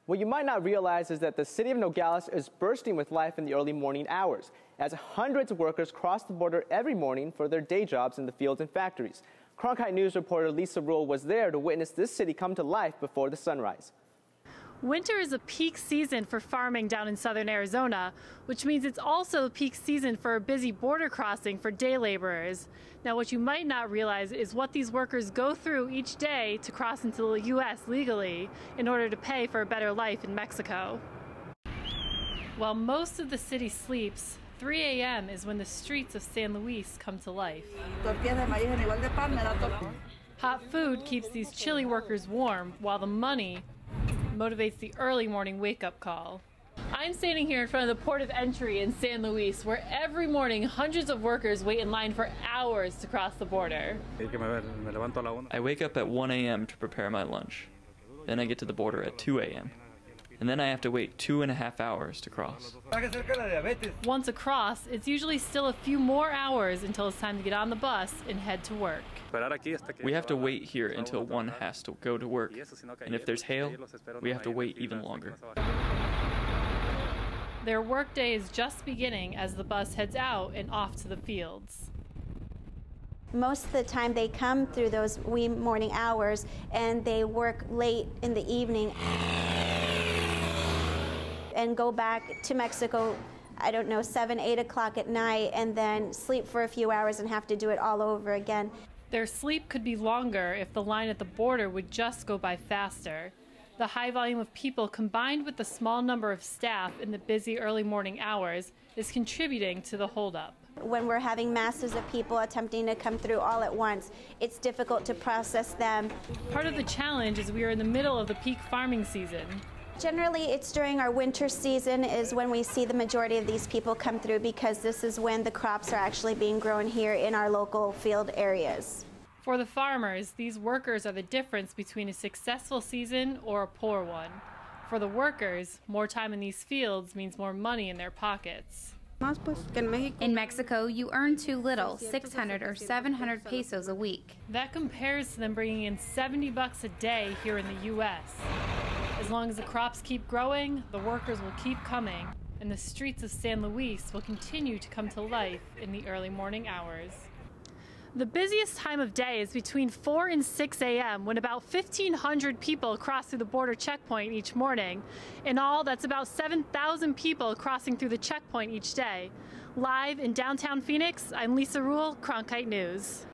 What you might not realize is that the city of Nogales is bursting with life in the early morning hours, as hundreds of workers cross the border every morning for their day jobs in the fields and factories. Cronkite News reporter Lisa Rule was there to witness this city come to life before the sunrise. Winter is a peak season for farming down in southern Arizona, which means it's also a peak season for a busy border crossing for day laborers. Now, what you might not realize is what these workers go through each day to cross into the U.S. legally in order to pay for a better life in Mexico. While most of the city sleeps, 3 a.m. is when the streets of San Luis come to life. Hot food keeps these chilly workers warm, while the money motivates the early morning wake-up call. I'm standing here in front of the port of entry in San Luis, where every morning hundreds of workers wait in line for hours to cross the border. I wake up at 1 a.m. to prepare my lunch. Then I get to the border at 2 a.m. And then I have to wait 2.5 hours to cross. Once across, it's usually still a few more hours until it's time to get on the bus and head to work. We have to wait here until one has to go to work. And if there's hail, we have to wait even longer. Their workday is just beginning as the bus heads out and off to the fields. Most of the time they come through those wee morning hours and they work late in the evening and go back to Mexico, I don't know, 7, 8 o'clock at night, and then sleep for a few hours and have to do it all over again. Their sleep could be longer if the line at the border would just go by faster. The high volume of people combined with the small number of staff in the busy early morning hours is contributing to the holdup. When we're having masses of people attempting to come through all at once, it's difficult to process them. Part of the challenge is we are in the middle of the peak farming season. Generally, it's during our winter season is when we see the majority of these people come through, because this is when the crops are actually being grown here in our local field areas. For the farmers, these workers are the difference between a successful season or a poor one. For the workers, more time in these fields means more money in their pockets. In Mexico, you earn too little, 600 or 700 pesos a week. That compares to them bringing in $70 a day here in the U.S. As long as the crops keep growing, the workers will keep coming, and the streets of San Luis will continue to come to life in the early morning hours. The busiest time of day is between 4 and 6 a.m. when about 1,500 people cross through the border checkpoint each morning. In all, that's about 7,000 people crossing through the checkpoint each day. Live in downtown Phoenix, I'm Lisa Rule, Cronkite News.